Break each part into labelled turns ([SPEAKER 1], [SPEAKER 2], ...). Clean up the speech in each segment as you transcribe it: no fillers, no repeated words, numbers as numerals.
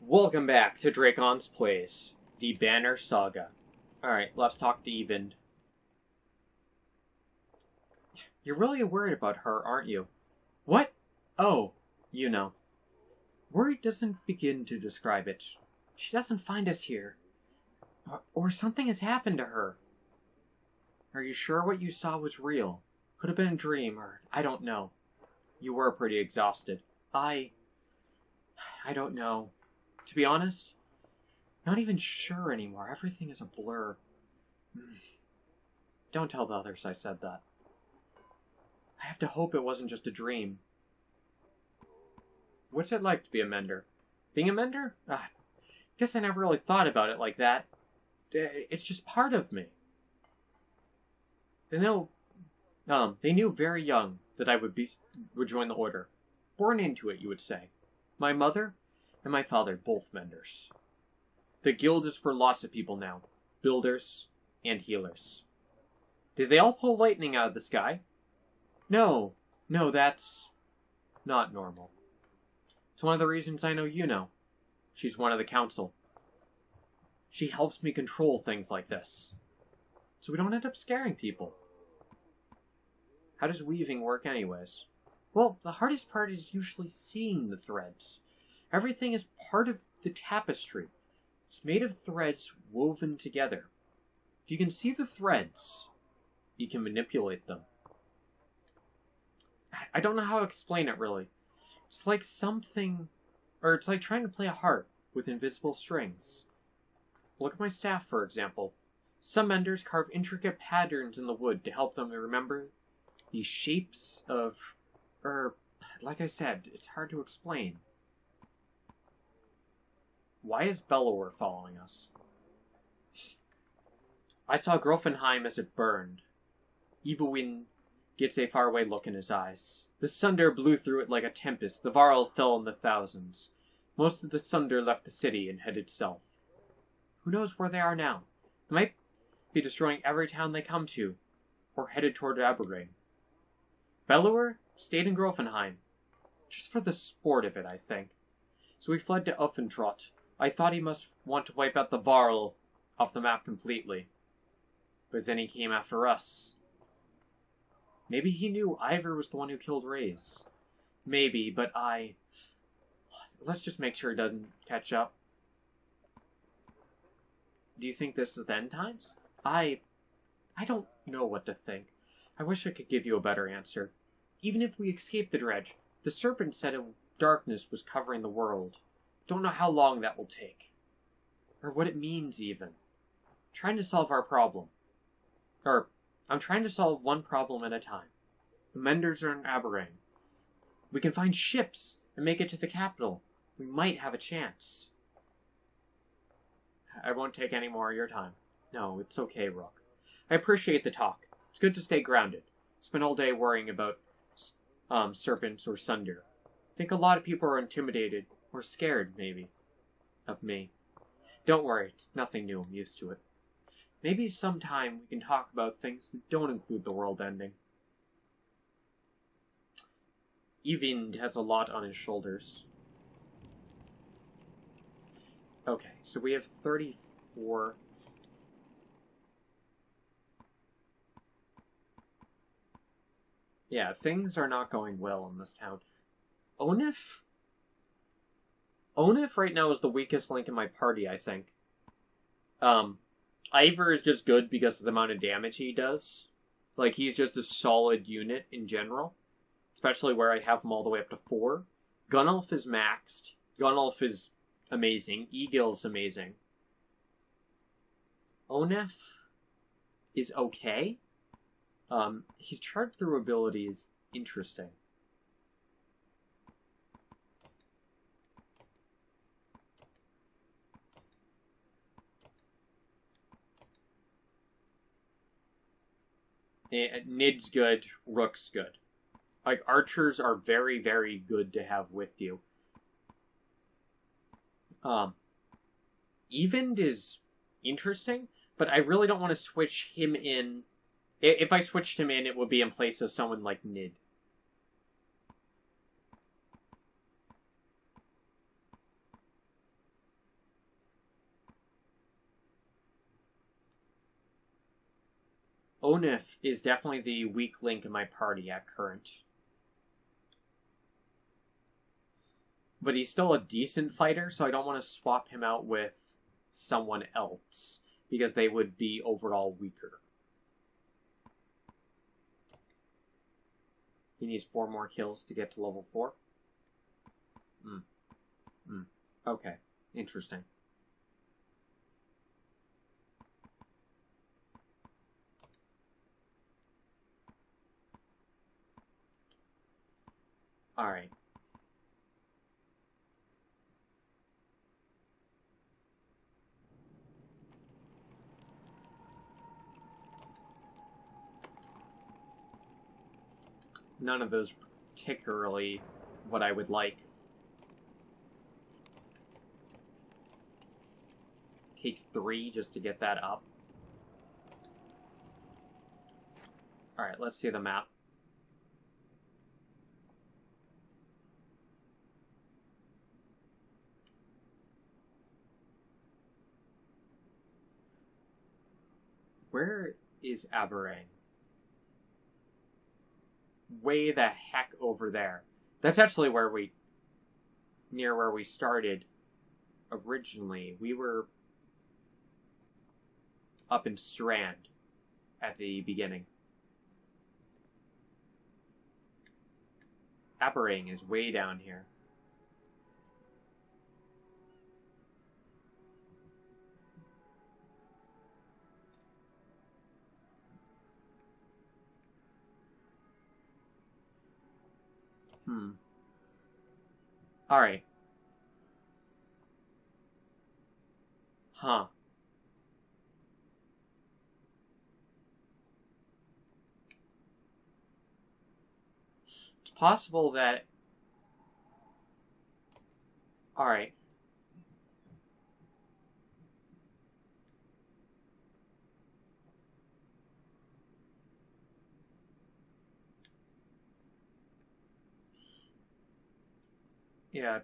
[SPEAKER 1] Welcome back to Dracon's Place, the Banner Saga. Alright, let's talk to Even. You're really worried about her, aren't you? What? Oh, you know. Worry doesn't begin to describe it. She doesn't find us here. Or something has happened to her. Are you sure what you saw was real? Could have been a dream, or I don't know. You were pretty exhausted. I don't know. To be honest, not even sure anymore. Everything is a blur. Don't tell the others I said that. I have to hope it wasn't just a dream. What's it like to be a mender? Being a mender? Guess I never really thought about it like that. It's just part of me. They knew very young that I would join the order. Born into it, you would say. My mother and my father, both menders. The guild is for lots of people now. Builders and healers. Did they all pull lightning out of the sky? No, that's not normal. It's one of the reasons I know you know. She's one of the council. She helps me control things like this. So we don't end up scaring people. How does weaving work anyways? Well, the hardest part is usually seeing the threads. Everything is part of the tapestry. It's made of threads woven together. If you can see the threads, you can manipulate them. I don't know how to explain it, really. It's like it's like trying to play a harp with invisible strings. Look at my staff, for example. Some menders carve intricate patterns in the wood to help them remember the shapes of, like I said, it's hard to explain. Why is Bellower following us? I saw Grofenheim as it burned. Evelyn gets a faraway look in his eyes. The thunder blew through it like a tempest. The Varl fell in the thousands. Most of the thunder left the city and headed south. Who knows where they are now? They might be destroying every town they come to, or headed toward Aberrain. Bellower stayed in Grofenheim, just for the sport of it, I think. So he fled to Uffentrott. I thought he must want to wipe out the Varl off the map completely. But then he came after us. Maybe he knew Ivor was the one who killed Reyes. Maybe, but let's just make sure he doesn't catch up. Do you think this is the end times? I don't know what to think. I wish I could give you a better answer. Even if we escape the dredge, the serpent said darkness was covering the world. Don't know how long that will take. Or what it means, even. Trying to solve our problem. I'm trying to solve one problem at a time. The Menders are in Aberrain. We can find ships and make it to the capital. We might have a chance. I won't take any more of your time. No, it's okay, Rook. I appreciate the talk. It's good to stay grounded. Spend all day worrying about serpents or sunder. I think a lot of people are intimidated, or scared, maybe, of me. Don't worry, it's nothing new. I'm used to it. Maybe sometime we can talk about things that don't include the world ending. Evind has a lot on his shoulders. Okay, so we have 34. Yeah, things are not going well in this town. Onif right now is the weakest link in my party, I think. Ivor is just good because of the amount of damage he does. Like, he's just a solid unit in general. Especially where I have him all the way up to 4. Gunnulf is maxed. Gunnulf is amazing. Egil's amazing. Onef is okay. His charge through ability is interesting. Nid's good, Rook's good. Like, archers are very, very good to have with you. Evend is interesting, but I really don't want to switch him in. If I switched him in, it would be in place of someone like Nid. Onif is definitely the weak link in my party at current. But he's still a decent fighter, so I don't want to swap him out with someone else, because they would be overall weaker. He needs 4 more kills to get to level 4. Okay, interesting. Alright. None of those particularly what I would like. Takes 3 just to get that up. Alright, let's see the map. Where is Aberrang? Way the heck over there. That's actually where near where we started originally. We were up in Strand at the beginning. Aberrang is way down here. Alright. Huh. It's possible that... Alright. Yeah.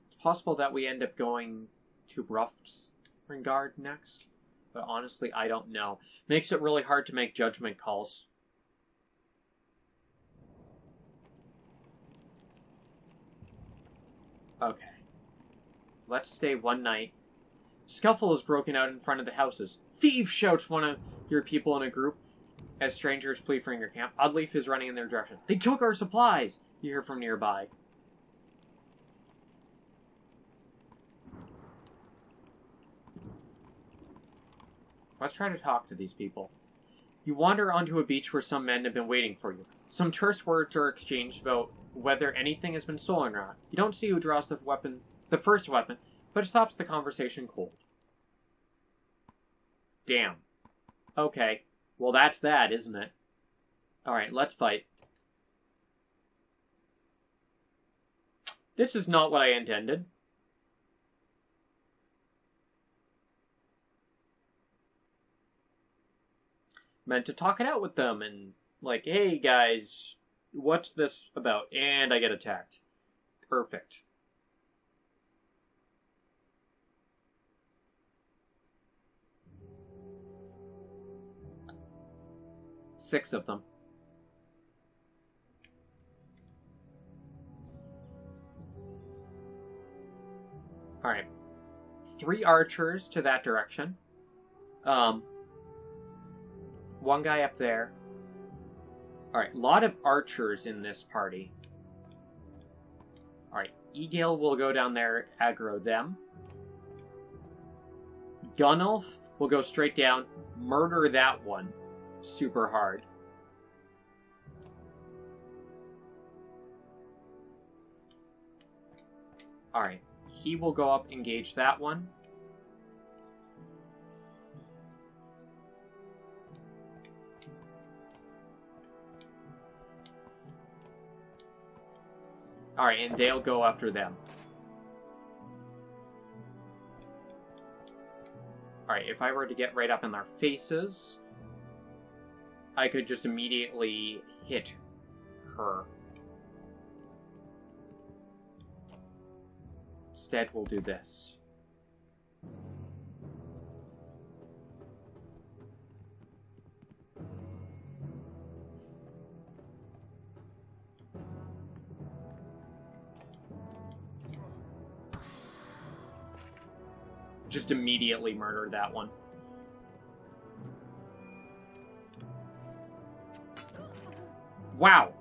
[SPEAKER 1] It's possible that we end up going to Bruftringard next. But honestly, I don't know. Makes it really hard to make judgment calls. Okay. Let's stay one night. Scuffle has broken out in front of the houses. Thief! Shouts one of your people in a group as strangers flee from your camp. Oddleaf is running in their direction. They took our supplies! You hear from nearby. Let's try to talk to these people. You wander onto a beach where some men have been waiting for you. Some terse words are exchanged about whether anything has been stolen or not. You don't see who draws the first weapon, but it stops the conversation cold. Damn. Okay. Well, that's that, isn't it? Alright, let's fight. This is not what I intended. Meant to talk it out with them and, like, hey guys, what's this about? And I get attacked. Perfect. Six of them. Alright. 3 archers to that direction. One guy up there. Alright, a lot of archers in this party. Alright, Egale will go down there, aggro them. Gunnulf will go straight down, murder that one super hard. Alright, he will go up, engage that one. Alright, and they'll go after them. Alright, if I were to get right up in their faces, I could just immediately hit her. Instead, we'll do this. just immediately murdered that one. Wow.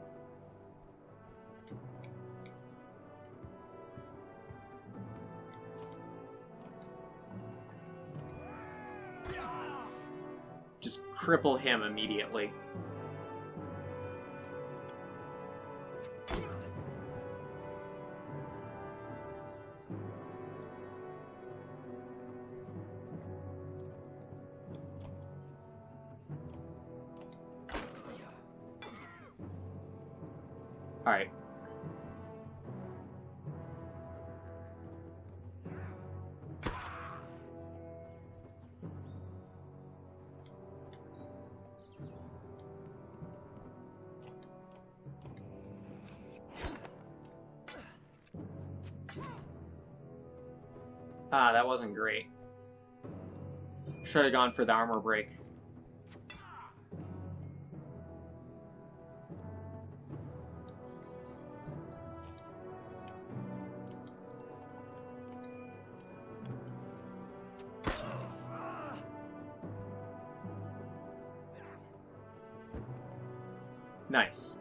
[SPEAKER 1] Just cripple him immediately. Alright. Ah, that wasn't great. Should have gone for the armor break. Nice.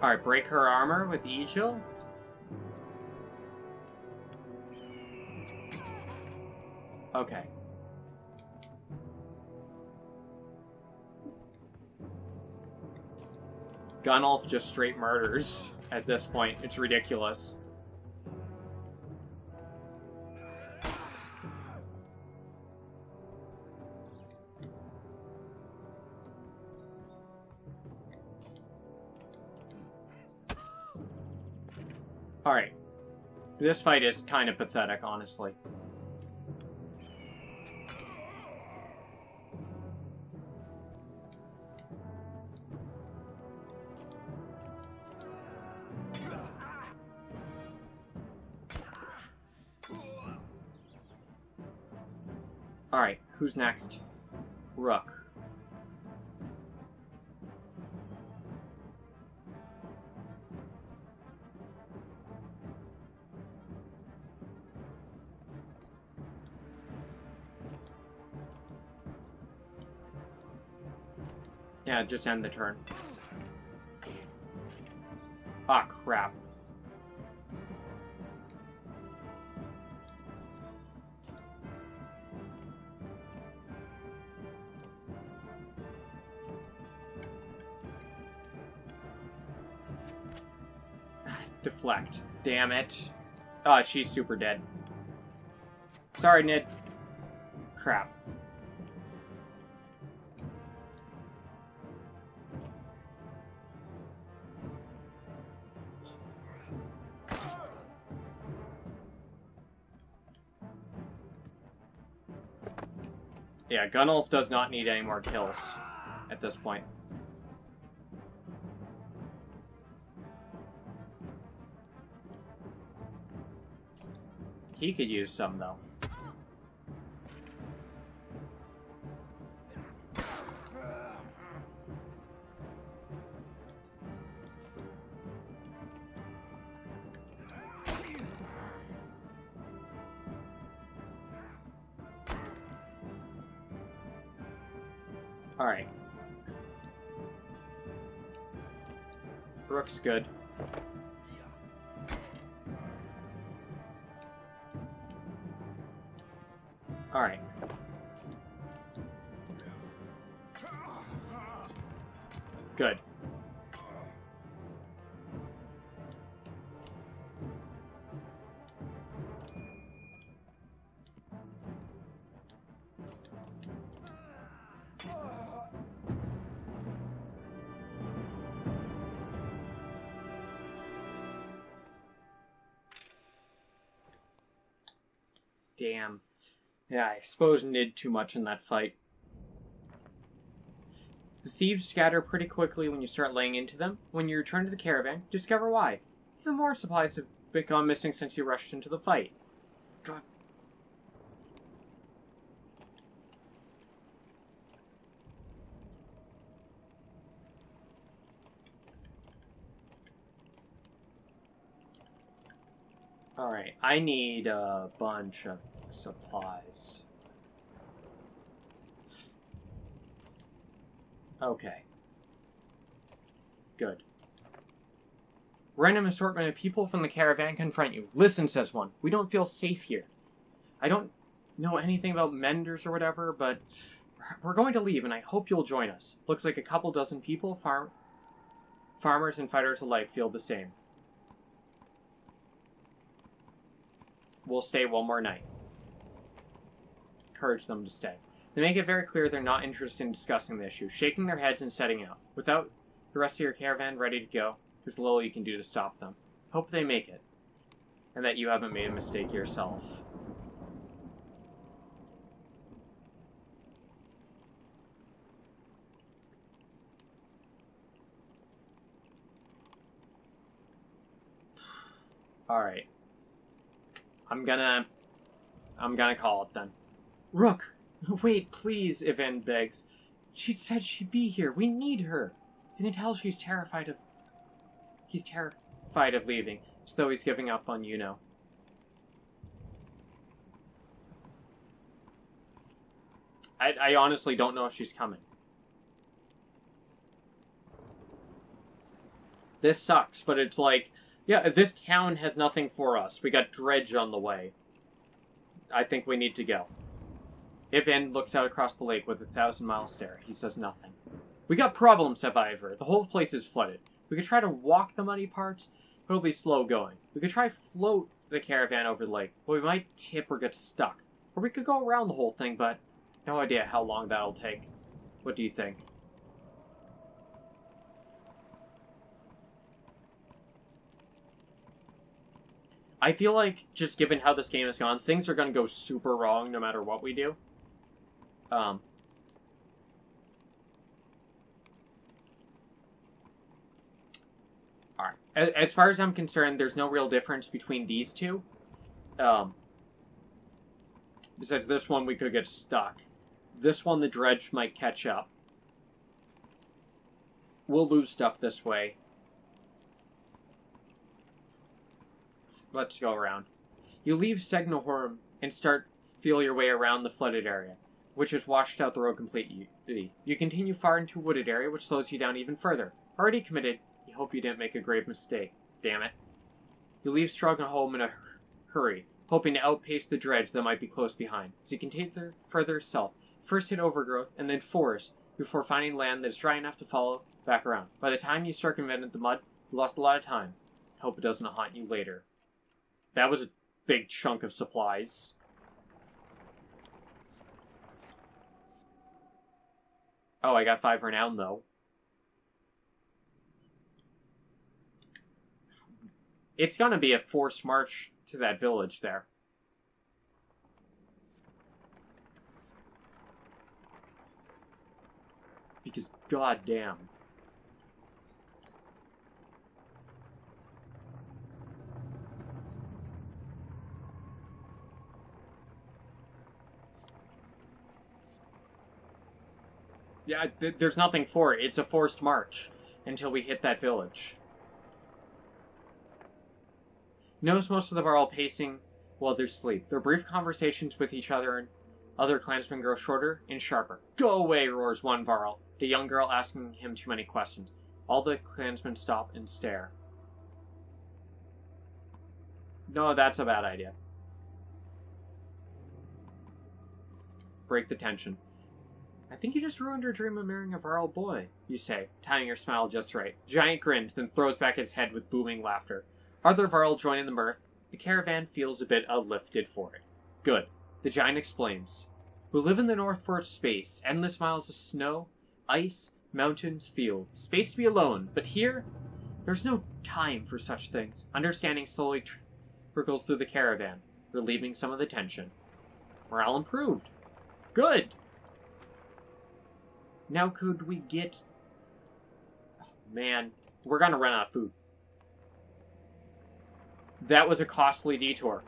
[SPEAKER 1] Alright, break her armor with Egil. Okay. Gunnulf just straight murders at this point. It's ridiculous. Alright. This fight is kind of pathetic, honestly. Alright, who's next? Rook. Yeah, just end the turn. Ah, crap. Deflect. Damn it. Ah, she's super dead. Sorry, Nid. Crap. Yeah, Gunnulf does not need any more kills at this point. He could use some, though. Alright. Rook's good. Alright. Good. Damn. Yeah, I exposed Nid too much in that fight. The thieves scatter pretty quickly when you start laying into them. When you return to the caravan, discover why. Even more supplies have become missing since you rushed into the fight. God. Alright, I need a bunch of supplies. Okay. Good. Random assortment of people from the caravan confront you. Listen, says one. We don't feel safe here. I don't know anything about menders or whatever, but we're going to leave, and I hope you'll join us. Looks like a couple dozen people, farmers and fighters alike, feel the same. We'll stay one more night. Encourage them to stay. They make it very clear they're not interested in discussing the issue, shaking their heads and setting out. Without the rest of your caravan ready to go, there's little you can do to stop them. Hope they make it, and that you haven't made a mistake yourself. Alright. I'm gonna call it then. Rook! Wait, please, Ivan begs. She said she'd be here. We need her. You can tell he's terrified of leaving, as though he's giving up on you now. I honestly don't know if she's coming. This sucks, but it's like, yeah, this town has nothing for us. We got Dredge on the way. I think we need to go. Ivan looks out across the lake with a 1,000-mile stare. He says nothing. We got problems, said Ivor. The whole place is flooded. We could try to walk the muddy parts, but it'll be slow going. We could try float the caravan over the lake, but we might tip or get stuck. Or we could go around the whole thing, but no idea how long that'll take. What do you think? I feel like, just given how this game has gone, things are going to go super wrong no matter what we do. Alright. As far as I'm concerned, there's no real difference between these two. Besides this one, we could get stuck. This one, the Dredge might catch up. We'll lose stuff this way. Let's go around. You leave Segnahorn and feel your way around the flooded area, which has washed out the road completely. You continue far into a wooded area, which slows you down even further. Already committed, you hope you didn't make a grave mistake. Damn it. You leave Strongholm in a hurry, hoping to outpace the Dredge that might be close behind. As you continue further south, first hit overgrowth, and then forest, before finding land that is dry enough to follow back around. By the time you circumvented the mud, you lost a lot of time. Hope it doesn't haunt you later. That was a big chunk of supplies. Oh, I got 5 renown, though. It's gonna be a forced march to that village there. Because, goddamn. Yeah, there's nothing for it. It's a forced march until we hit that village. Notice most of the Varl pacing while they sleep. Their brief conversations with each other and other clansmen grow shorter and sharper. Go away, roars one Varl, the young girl asking him too many questions. All the clansmen stop and stare. No, that's a bad idea. Break the tension. I think you just ruined her dream of marrying a Varl boy, you say, timing your smile just right. The giant grins, then throws back his head with booming laughter. Other Varl join in the mirth. The caravan feels a bit uplifted for it. Good. The giant explains. We live in the north for its space, endless miles of snow, ice, mountains, fields. Space to be alone, but here, there's no time for such things. Understanding slowly trickles through the caravan, relieving some of the tension. Morale improved. Good! Now could we get... Oh, man, we're gonna run out of food. That was a costly detour.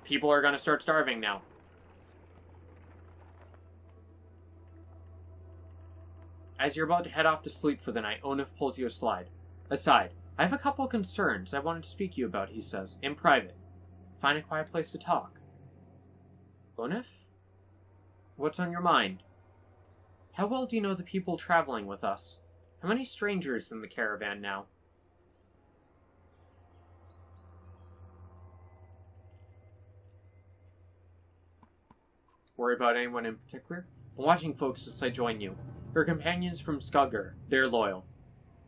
[SPEAKER 1] People are gonna start starving now. As you're about to head off to sleep for the night, Onuf pulls you aside. I have a couple concerns I wanted to speak to you about, he says, in private. Find a quiet place to talk. Onif? What's on your mind? How well do you know the people traveling with us? How many strangers in the caravan now? Worry about anyone in particular? I'm watching folks as I join you. Your companions from Saga, they're loyal.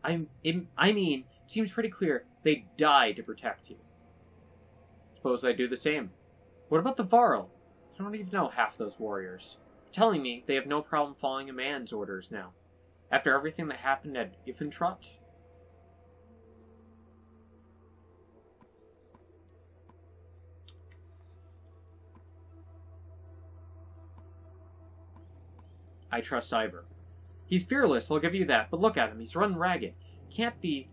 [SPEAKER 1] I mean, it seems pretty clear they'd die to protect you. Suppose I do the same. What about the Varl? I don't even know half those warriors. Telling me they have no problem following a man's orders now. After everything that happened at Ifentrot? I trust Ivor. He's fearless, I'll give you that, but look at him, he's run ragged. Can't be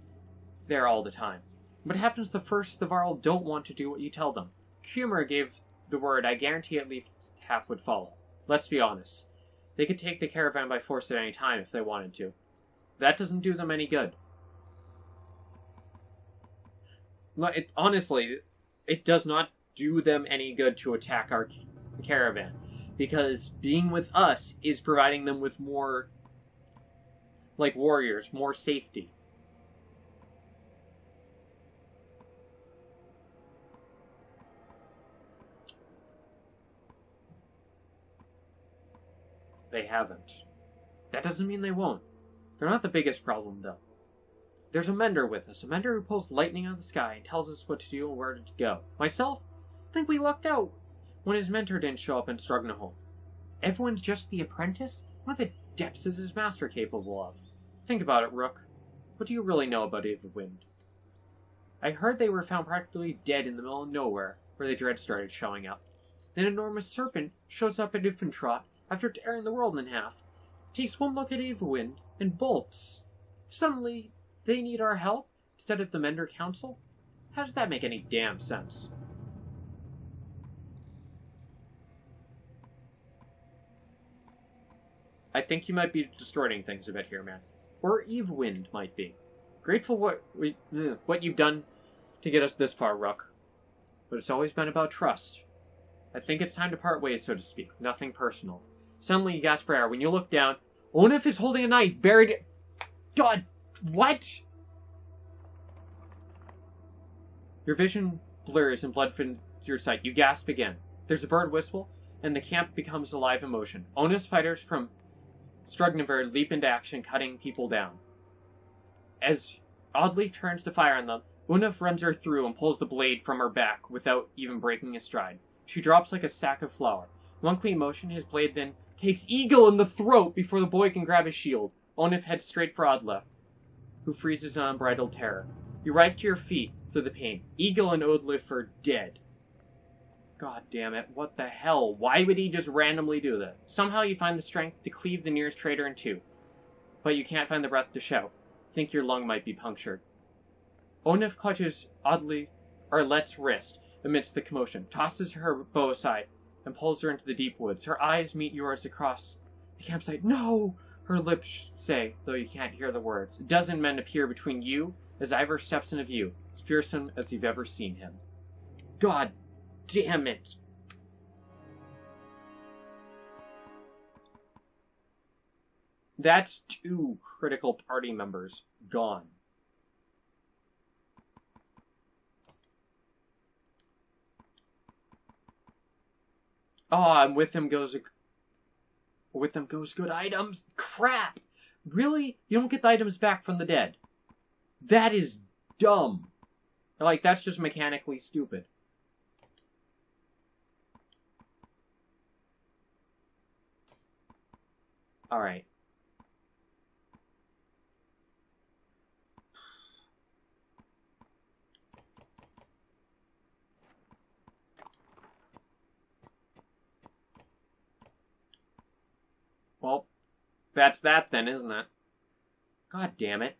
[SPEAKER 1] there all the time. What happens the first the Varl don't want to do what you tell them? Kumar gave the word, I guarantee at least half would follow. Let's be honest. They could take the caravan by force at any time if they wanted to. That doesn't do them any good. Honestly, it does not do them any good to attack our caravan. Because being with us is providing them with more, like warriors, more safety. They haven't. That doesn't mean they won't. They're not the biggest problem, though. There's a mender with us, a mender who pulls lightning out of the sky and tells us what to do and where to go. Myself, I think we lucked out when his mentor didn't show up in Strugnaholm. Everyone's just the apprentice? What the depths is his master capable of? Think about it, Rook. What do you really know about Evawind? I heard they were found practically dead in the middle of nowhere, where the dread started showing up. Then an enormous serpent shows up at Ifentrot after tearing the world in half. Takes one look at Evawind and bolts. Suddenly, they need our help instead of the Mender Council? How does that make any damn sense? I think you might be distorting things a bit here, man. Or Evawind might be. Grateful what you've done to get us this far, Rook. But it's always been about trust. I think it's time to part ways, so to speak. Nothing personal. Suddenly you gasp for air. When you look down, Onif is holding a knife buried... God, what? Your vision blurs and blood fills your sight. You gasp again. There's a bird whistle, and the camp becomes alive in motion. Onif's fighters from Strugnaver leap into action, cutting people down. As Oddleaf turns to fire on them, Onif runs her through and pulls the blade from her back without even breaking a stride. She drops like a sack of flour. One clean motion, his blade then takes Eagle in the throat before the boy can grab his shield. Onif heads straight for Oddleif, who freezes in unbridled terror. You rise to your feet through the pain. Eagle and Oddleif are dead. God damn it, what the hell? Why would he just randomly do that? Somehow you find the strength to cleave the nearest traitor in two. But you can't find the breath to shout. Think your lung might be punctured. Onif clutches Arlette's wrist amidst the commotion, tosses her bow aside, and pulls her into the deep woods. Her eyes meet yours across the campsite. No! Her lips say, though you can't hear the words. A dozen men appear between you as Ivor steps into view, as fearsome as you've ever seen him. God damn it! That's 2 critical party members gone. Oh, and with them goes good items. Crap! Really? You don't get the items back from the dead. That is dumb. Like, that's just mechanically stupid. Alright. Well, that's that then, isn't it? God damn it.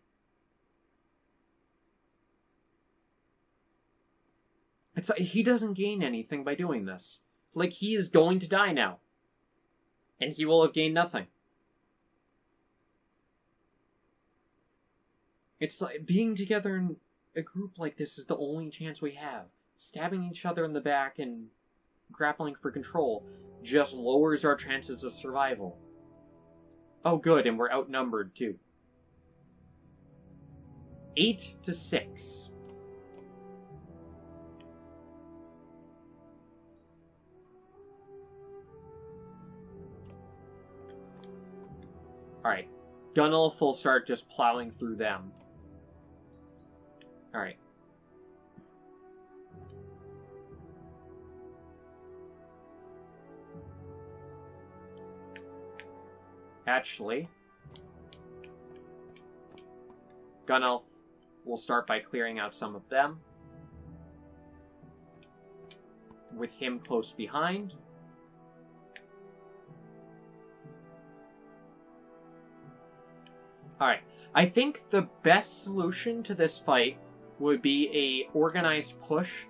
[SPEAKER 1] It's like he doesn't gain anything by doing this. Like, he is going to die now. And he will have gained nothing. It's like being together in a group like this is the only chance we have. Stabbing each other in the back and grappling for control just lowers our chances of survival. Oh good, and we're outnumbered too. 8-6. Alright. Gunnelf will start just plowing through them. Alright. Actually, Gunnelf will start by clearing out some of them, with him close behind. Alright, I think the best solution to this fight would be a organized push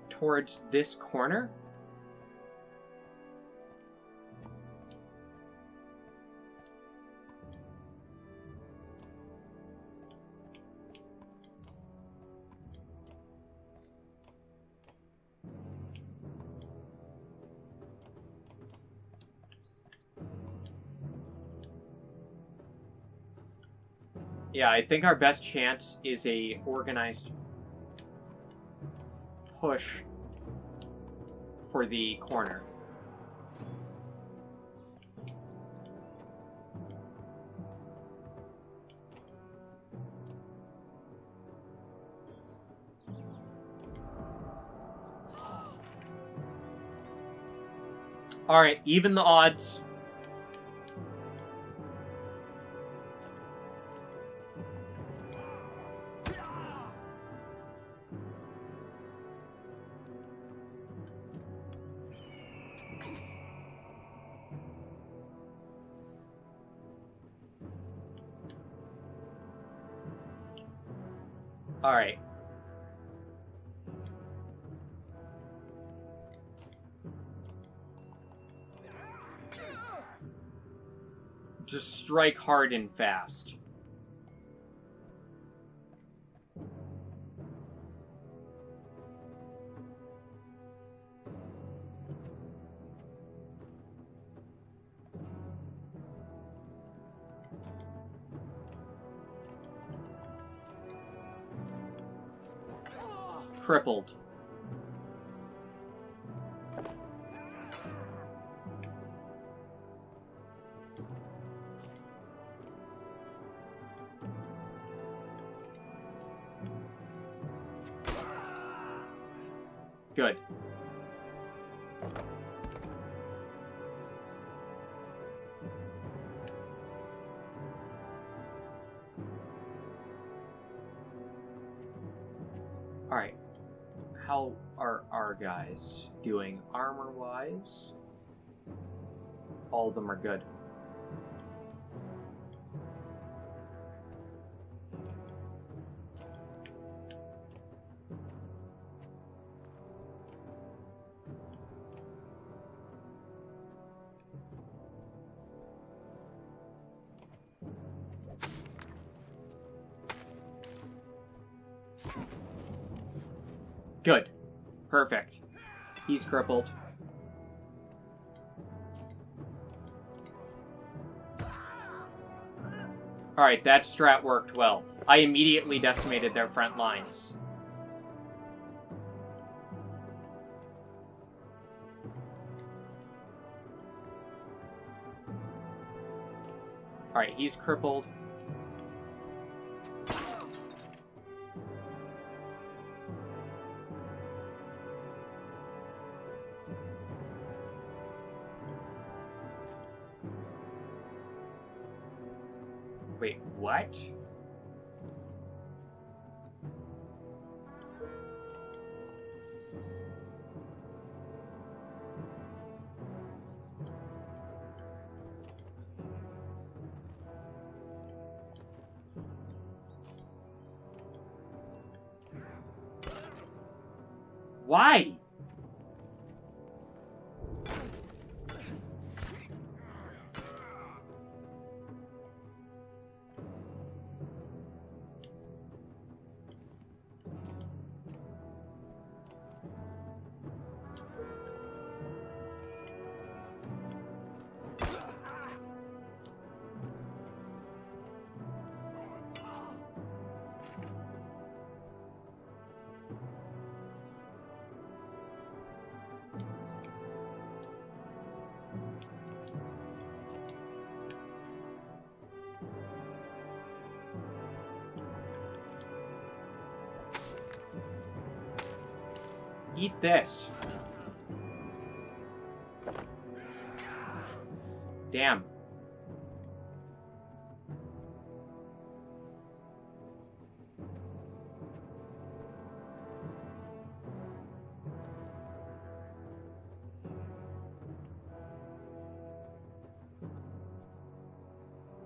[SPEAKER 1] towards this corner. Yeah, I think our best chance is a organized push for the corner. Alright, even the odds. Alright. Just strike hard and fast. Crippled. Good. Alright. How are our guys doing armor-wise? All of them are good. Good. Perfect. He's crippled. Alright, that strat worked well. I immediately decimated their front lines. Alright, he's crippled. Wait, what? Why? Eat this. Damn.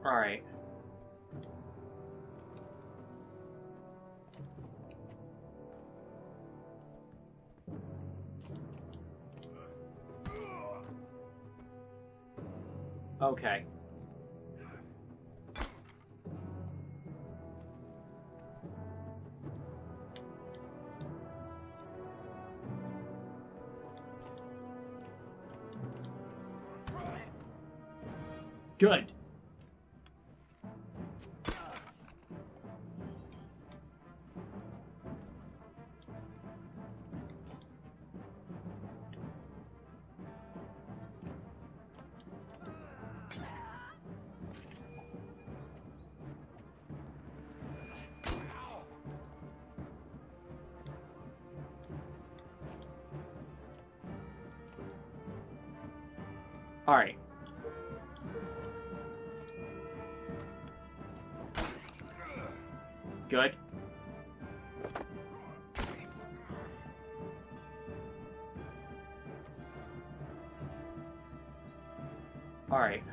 [SPEAKER 1] Alright. Okay. Good. Alright. Good. Alright.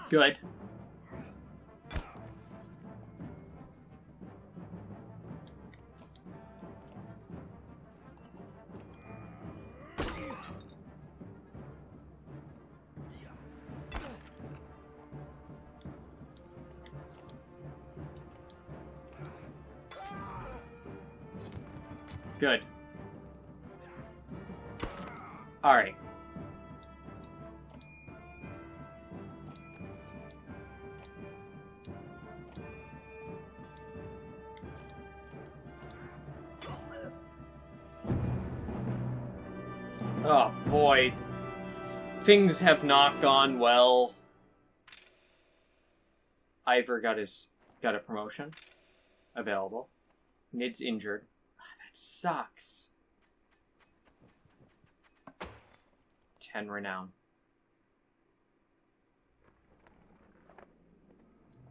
[SPEAKER 1] Good. Good. Alright. Oh boy. Things have not gone well. Ivor got a promotion available. Nid's injured. That sucks. 10 renown.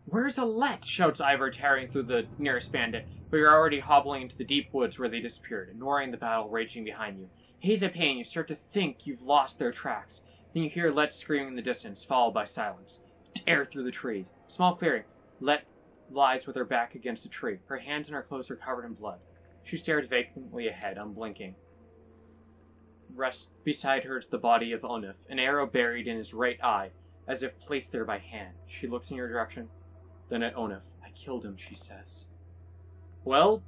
[SPEAKER 1] Where's Alette? Shouts Ivor, tearing through the nearest bandit, but you're already hobbling into the deep woods where they disappeared, ignoring the battle raging behind you. Haze of pain, you start to think you've lost their tracks. Then you hear Alette screaming in the distance, followed by silence. Tear through the trees. Small clearing. Alette lies with her back against a tree. Her hands and her clothes are covered in blood. She stares vacantly ahead, unblinking. Rests beside her is the body of Onuf, an arrow buried in his right eye, as if placed there by hand. She looks in your direction, then at Onuf. I killed him, she says. Well,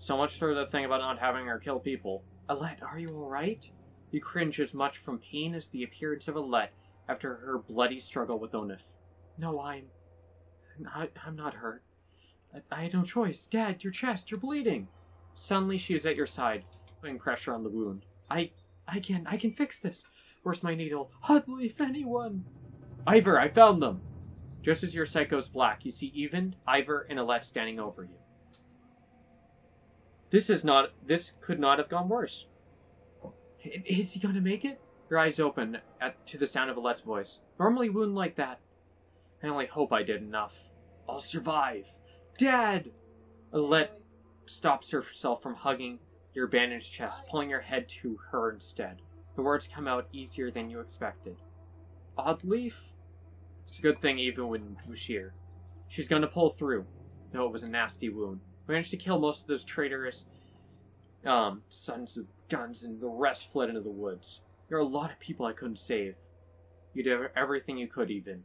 [SPEAKER 1] so much for the thing about not having her kill people. Alette, are you alright? You cringe as much from pain as the appearance of Alette after her bloody struggle with Onuf. No, I'm not hurt. I had no choice. Dad, your chest, you're bleeding. Suddenly she is at your side, putting pressure on the wound. I can fix this. Where's my needle? Hudleaf, anyone! Ivor, I found them! Just as your sight goes black, you see Even, Ivor, and Alette standing over you. This could not have gone worse. Is he gonna make it? Your eyes open to the sound of Alette's voice. Normally wound like that. I only hope I did enough. I'll survive. Dad! Alette stops herself from hugging your bandaged chest, pulling your head to her instead. The words come out easier than you expected. Oddleaf? It's a good thing Even was here. She's gonna pull through, though it was a nasty wound. We managed to kill most of those traitorous sons of guns, and the rest fled into the woods. There are a lot of people I couldn't save. You did everything you could, Even.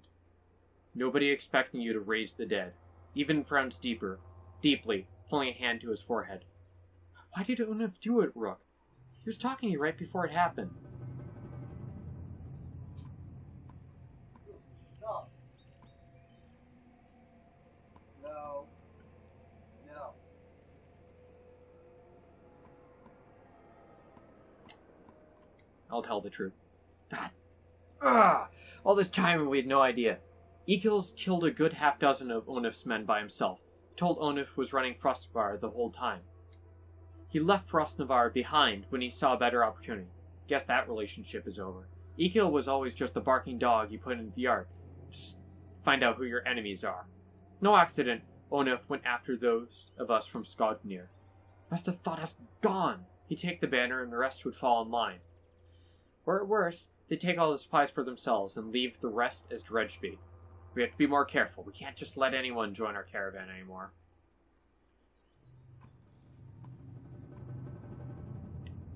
[SPEAKER 1] Nobody expecting you to raise the dead. Even frowns deeply, pulling a hand to his forehead. Why did Onuf do it, Rook? He was talking to you right before it happened. I'll tell the truth. God. Ugh! All this time and we had no idea. Ekil's killed a good half dozen of Onuf's men by himself. Told Onuf was running Frostnavar the whole time. He left Frostnavar behind when he saw a better opportunity. Guess that relationship is over. Ekil was always just the barking dog you put in the yard. Just find out who your enemies are. No accident, Onuf went after those of us from Skodnir. Must have thought us gone. He'd take the banner and the rest would fall in line. Or at worst, they'd take all the supplies for themselves and leave the rest as Dredgebait. We have to be more careful. We can't just let anyone join our caravan anymore.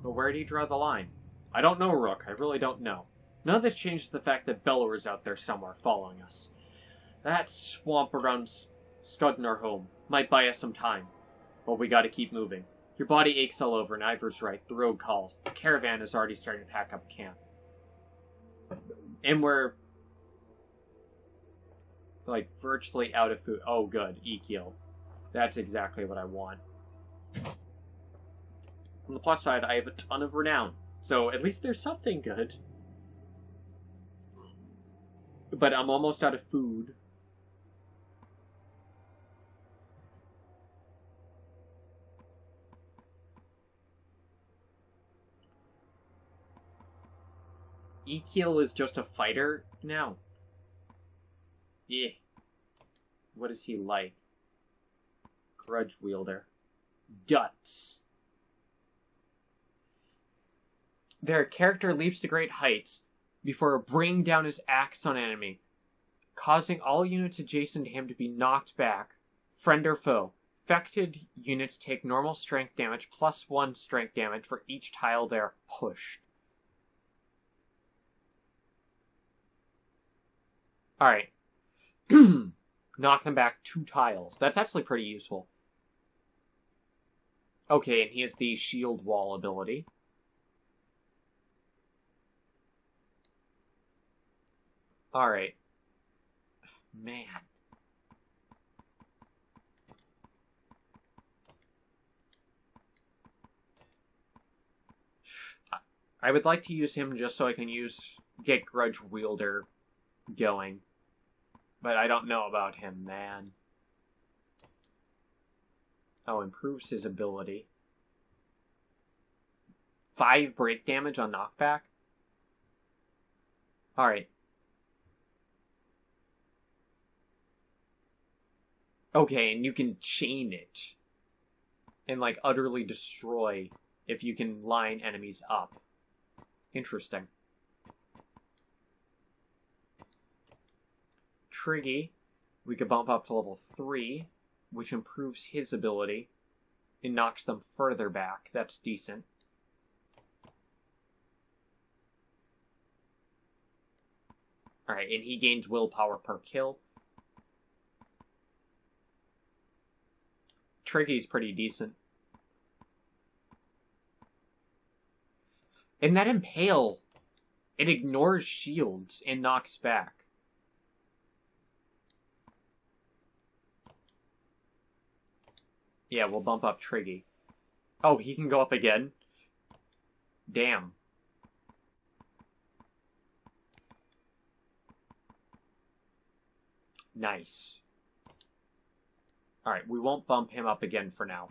[SPEAKER 1] But where do you draw the line? I don't know, Rook. I really don't know. None of this changes the fact that Bellower's out there somewhere following us. That swamp around Skudnarholm might buy us some time. But we gotta keep moving. Your body aches all over, and Ivor's right. The road calls. The caravan is already starting to pack up camp. And we're like virtually out of food. Oh, good. Ekil. That's exactly what I want. On the plus side, I have a ton of renown. So at least there's something good. But I'm almost out of food. Ekil is just a fighter now. Yeah. What is he like? Grudge wielder. Guts. Their character leaps to great heights before bringing down his axe on enemy, causing all units adjacent to him to be knocked back, friend or foe. Affected units take normal strength damage plus 1 strength damage for each tile they're pushed. Alright. Knock them back 2 tiles. That's actually pretty useful. Okay, and he has the shield wall ability. Alright. Man. I would like to use him just so I can get Grudge Wielder going. But I don't know about him, man. Oh, improves his ability. 5 break damage on knockback? Alright. Okay, and you can chain it. And, like, utterly destroy if you can line enemies up. Interesting. Triggy, we could bump up to level 3, which improves his ability. It knocks them further back. That's decent. Alright, and he gains willpower per kill. Triggy's pretty decent. And that Impale, it ignores shields and knocks back. Yeah, we'll bump up Triggy. Oh, he can go up again? Damn. Nice. Alright, we won't bump him up again for now.